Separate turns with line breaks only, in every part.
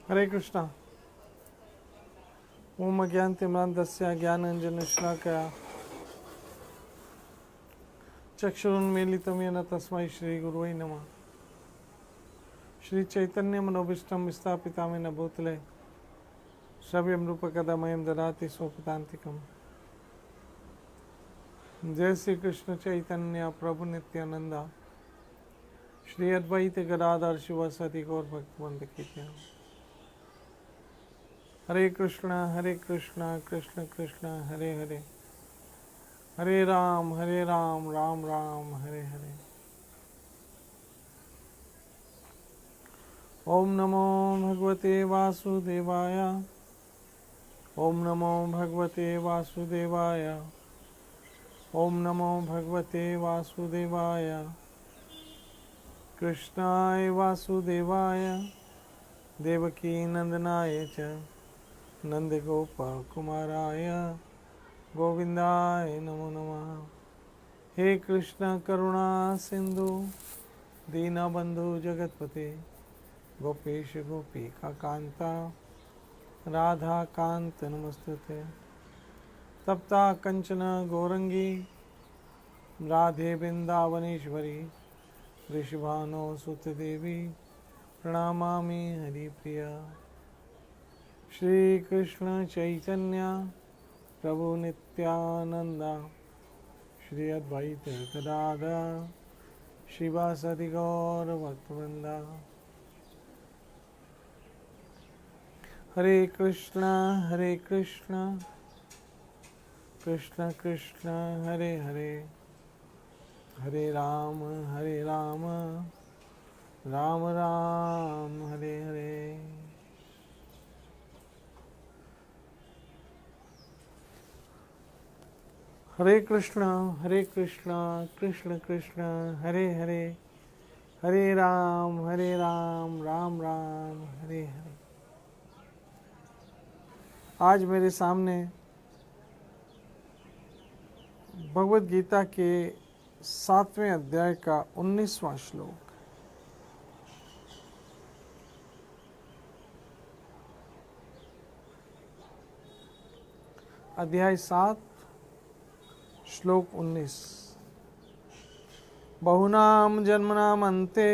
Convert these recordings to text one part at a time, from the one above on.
हरे कृष्णा। ओम अज्ञानतिमिरान्धस्य ज्ञानाञ्जनशलाकया चक्षुरुन्मीलितं येन तस्मै श्रीगुरुवे नमः। श्रीचैतन्यमनोभीष्टं स्थापितं येन भूतले श्रव्यं रूपकदा मह्यं ददाति स्वपदान्तिकम्। जय श्री कृष्ण चैतन्य प्रभु नित्यानंद श्री अद्वैत गदाधर शिवासादि गौर भक्तवृंद की जय। हरे कृष्णा कृष्ण कृष्ण हरे हरे, हरे राम राम राम हरे हरे। ओम नमो भगवते वासुदेवाय, ओम नमो भगवते वासुदेवाय, ओम नमो भगवते वासुदेवाय। कृष्णाय वासुदेवाय देवकी नंदनाय च नंदगोपकुमाराय गोविंदाय नमो नमः। हे कृष्ण करुणा सिंधु दीनबंधु जगतपते गोपेश गोपिका कांता राधा कांत नमस्तुते। तप्ता कंचन गौरंगी राधे वृंदावनेश्वरी वृषभानो सुत देवी प्रणामामि हरिप्रिया। श्री कृष्ण चैतन्य प्रभु नित्यानंद श्री अद्वैत गदाधर शिवासादि गौर भक्तवृंदा। हरे कृष्ण कृष्ण कृष्ण हरे हरे, हरे राम राम राम हरे हरे। हरे कृष्ण कृष्ण कृष्ण हरे हरे, हरे राम राम राम हरे हरे। आज मेरे सामने भगवद गीता के 7वें अध्याय का 19वां श्लोक। अध्याय 7 श्लोक 19। बहुनाम जन्मनाम अन्ते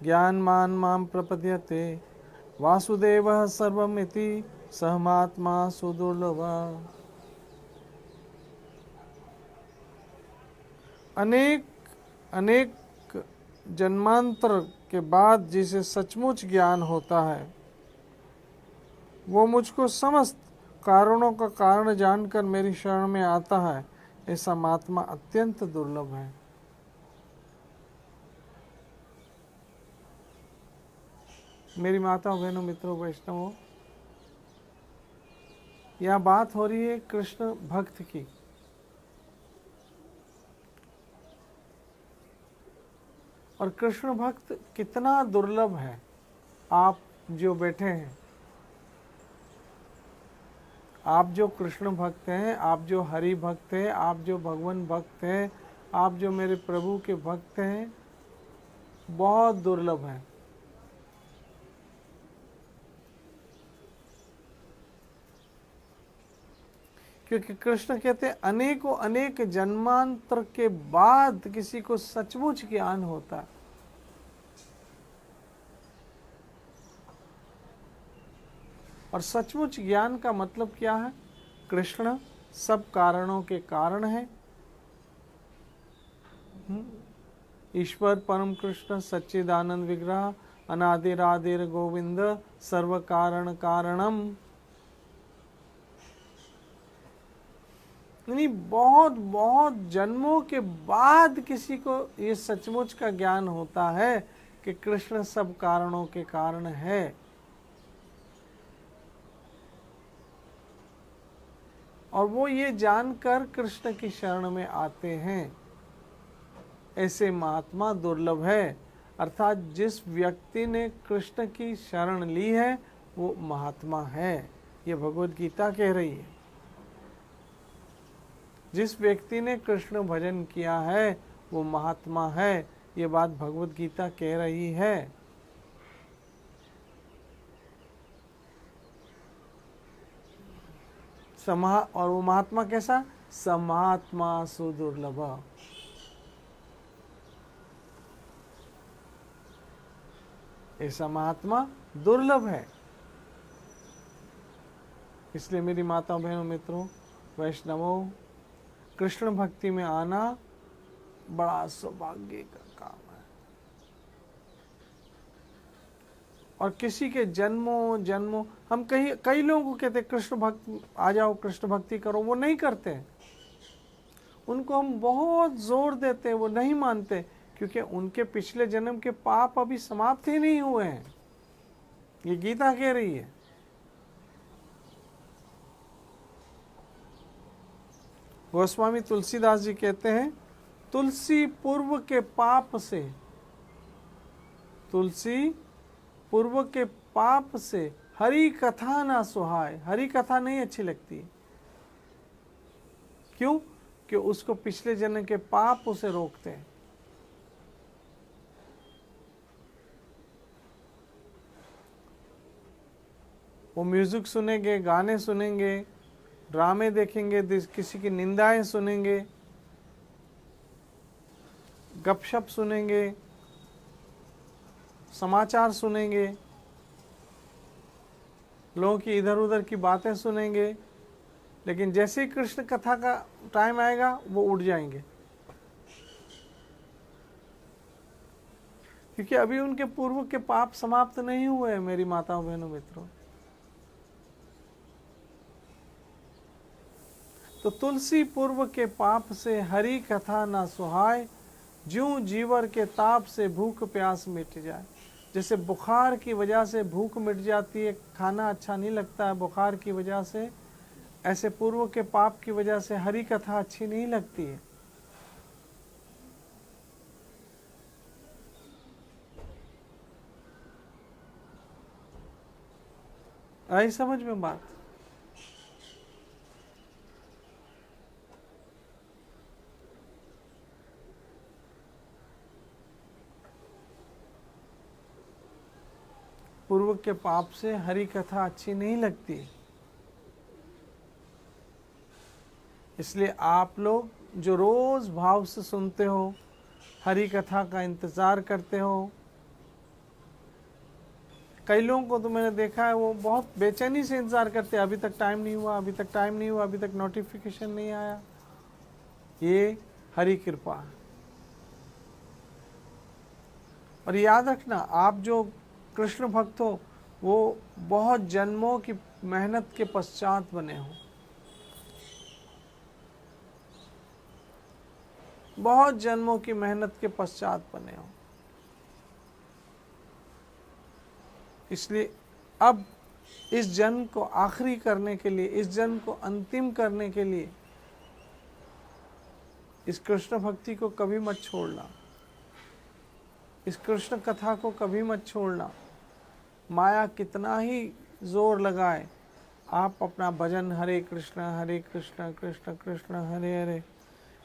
ज्ञानवान माम प्रपद्यते वासुदेवः सर्वमिति सहमात्मा सुदुर्लभः। अनेक जन्मांतर के बाद जिसे सचमुच ज्ञान होता है वो मुझको समस्त कारणों का कारण जानकर मेरी शरण में आता है। ऐसा महात्मा अत्यंत दुर्लभ है। मेरी माताओं बहनों मित्रों वैष्णवों, यह बात हो रही है कृष्ण भक्त की। और कृष्ण भक्त कितना दुर्लभ है। आप जो बैठे हैं, आप जो कृष्ण भक्त हैं, आप जो हरि भक्त हैं, आप जो भगवान भक्त हैं, आप जो मेरे प्रभु के भक्त हैं, बहुत दुर्लभ है। क्योंकि कृष्ण कहते हैं अनेकों अनेक जन्मांतर के बाद किसी को सचमुच ज्ञान होता है। और सचमुच ज्ञान का मतलब क्या है? कृष्ण सब कारणों के कारण है। ईश्वर परम कृष्ण सच्चिदानंद विग्रह अनादिरादिर गोविंद सर्व कारण कारणम। यानी बहुत बहुत जन्मों के बाद किसी को ये सचमुच का ज्ञान होता है कि कृष्ण सब कारणों के कारण है। और वो ये जानकर कृष्ण की शरण में आते हैं। ऐसे महात्मा दुर्लभ है। अर्थात जिस व्यक्ति ने कृष्ण की शरण ली है वो महात्मा है। ये भगवद गीता कह रही है। जिस व्यक्ति ने कृष्ण भजन किया है वो महात्मा है। ये बात भगवद गीता कह रही है। और वो महात्मा कैसा? समात्मा सुदुर्लभ। ऐसा महात्मा दुर्लभ है। इसलिए मेरी माताओं बहनों मित्रों वैष्णवों, कृष्ण भक्ति में आना बड़ा सौभाग्य का काम है। और किसी के जन्मों जन्मों हम कई लोगों को कहते कृष्ण भक्त आ जाओ, कृष्ण भक्ति करो, वो नहीं करते। उनको हम बहुत जोर देते, वो नहीं मानते, क्योंकि उनके पिछले जन्म के पाप अभी समाप्त ही नहीं हुए हैं। ये गीता कह रही है। गोस्वामी तुलसीदास जी कहते हैं, तुलसी पूर्व के पाप से, तुलसी पूर्व के पाप से हरि कथा ना सुहाए। हरि कथा नहीं अच्छी लगती। क्यों? कि उसको पिछले जन्म के पाप उसे रोकते हैं। वो म्यूजिक सुनेंगे, गाने सुनेंगे, ड्रामे देखेंगे, किसी की निंदाएं सुनेंगे, गपशप सुनेंगे, समाचार सुनेंगे, लोगों की इधर उधर की बातें सुनेंगे, लेकिन जैसे ही कृष्ण कथा का टाइम आएगा वो उड़ जाएंगे, क्योंकि अभी उनके पूर्व के पाप समाप्त नहीं हुए हैं। मेरी माताओं बहनों मित्रों, तो तुलसी पूर्व के पाप से हरि कथा ना सुहाय, ज्यों जीवर के ताप से भूख प्यास मिट जाए। जैसे बुखार की वजह से भूख मिट जाती है, खाना अच्छा नहीं लगता है बुखार की वजह से, ऐसे पूर्व के पाप की वजह से हरि कथा अच्छी नहीं लगती है। आई समझ में बात? पूर्व के पाप से हरि कथा अच्छी नहीं लगती। इसलिए आप लोग जो रोज भाव से सुनते हो, हरि कथा का इंतजार करते हो, कई लोगों को तो मैंने देखा है वो बहुत बेचैनी से इंतजार करते हैं, अभी तक टाइम नहीं हुआ, अभी तक टाइम नहीं हुआ, अभी तक नोटिफिकेशन नहीं आया। ये हरि कृपा। और याद रखना, आप जो कृष्ण भक्त हो वो बहुत जन्मों की मेहनत के पश्चात बने हो, बहुत जन्मों की मेहनत के पश्चात बने हो। इसलिए अब इस जन्म को आखिरी करने के लिए, इस जन्म को अंतिम करने के लिए इस कृष्ण भक्ति को कभी मत छोड़ना, इस कृष्ण कथा को कभी मत छोड़ना। माया कितना ही जोर लगाए, आप अपना भजन हरे कृष्ण कृष्ण कृष्ण हरे हरे,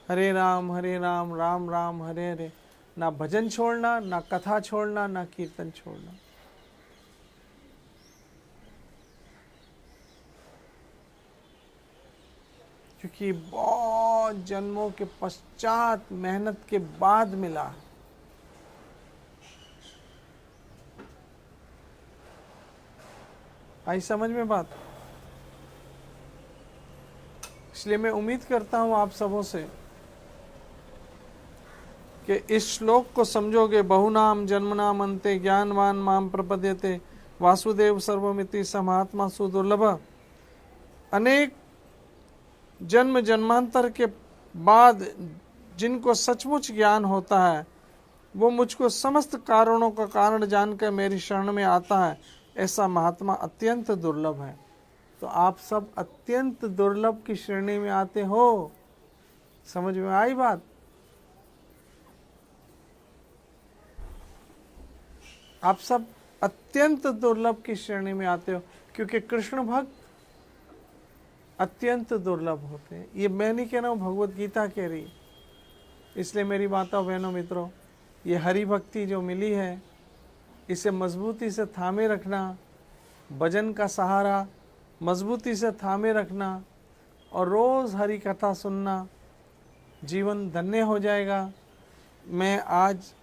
हरे राम राम राम हरे हरे, ना भजन छोड़ना, ना कथा छोड़ना, ना कीर्तन छोड़ना। क्योंकि बहुत जन्मों के पश्चात मेहनत के बाद मिला। आई समझ में बात? इसलिए मैं उम्मीद करता हूं आप सबों से कि इस श्लोक को समझोगे। बहुनाम जन्मनाम अन्ते ज्ञानवान माम प्रपद्यते, वासुदेव सर्वमिति समात्मा सुदुर्लभ। अनेक जन्म जन्मांतर के बाद जिनको सचमुच ज्ञान होता है वो मुझको समस्त कारणों का कारण जानकर मेरी शरण में आता है, ऐसा महात्मा अत्यंत दुर्लभ है। तो आप सब अत्यंत दुर्लभ की श्रेणी में आते हो। समझ में आई बात? आप सब अत्यंत दुर्लभ की श्रेणी में आते हो, क्योंकि कृष्ण भक्त अत्यंत दुर्लभ होते हैं। ये मैं नहीं कह रहा हूँ, भगवत गीता कह रही है। इसलिए मेरी माताओं बहनों मित्रों, ये हरि भक्ति जो मिली है इसे मजबूती से थामे रखना, भजन का सहारा मजबूती से थामे रखना, और रोज़ हरि कथा सुनना, जीवन धन्य हो जाएगा। मैं आज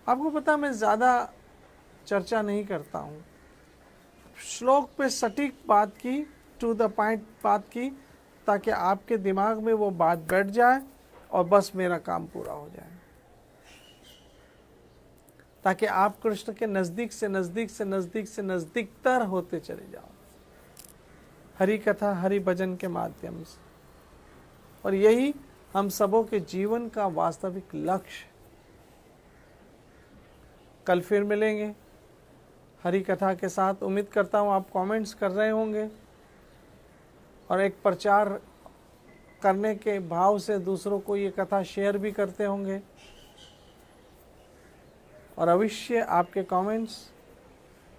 आपको पता, मैं ज़्यादा चर्चा नहीं करता हूँ, श्लोक पे सटीक बात की, टू द पॉइंट बात की, ताकि आपके दिमाग में वो बात बैठ जाए और बस मेरा काम पूरा हो जाए, ताकि आप कृष्ण के नज़दीक से नज़दीक से नज़दीक से नज़दीकतर होते चले जाओ हरि कथा हरि भजन के माध्यम से। और यही हम सबों के जीवन का वास्तविक लक्ष्य। कल फिर मिलेंगे हरि कथा के साथ। उम्मीद करता हूँ आप कमेंट्स कर रहे होंगे और एक प्रचार करने के भाव से दूसरों को ये कथा शेयर भी करते होंगे। और अवश्य आपके कमेंट्स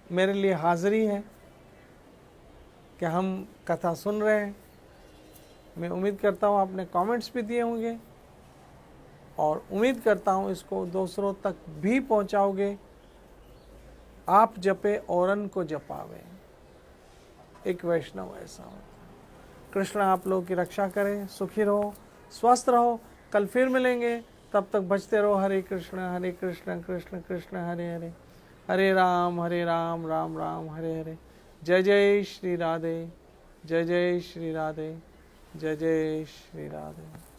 मेरे लिए हाज़िरी है कि हम कथा सुन रहे हैं। मैं उम्मीद करता हूँ आपने कमेंट्स भी दिए होंगे और उम्मीद करता हूँ इसको दूसरों तक भी पहुँचाओगे। आप जपे औरन को जपावे, एक वैष्णव ऐसा होता है। कृष्ण आप लोगों की रक्षा करें, सुखी रहो, स्वस्थ रहो। कल फिर मिलेंगे, तब तक बचते रहो। हरे कृष्ण कृष्ण कृष्ण हरे हरे, हरे राम राम राम हरे हरे। जय जय श्री राधे, जय जय श्री राधे, जय जय श्री राधे।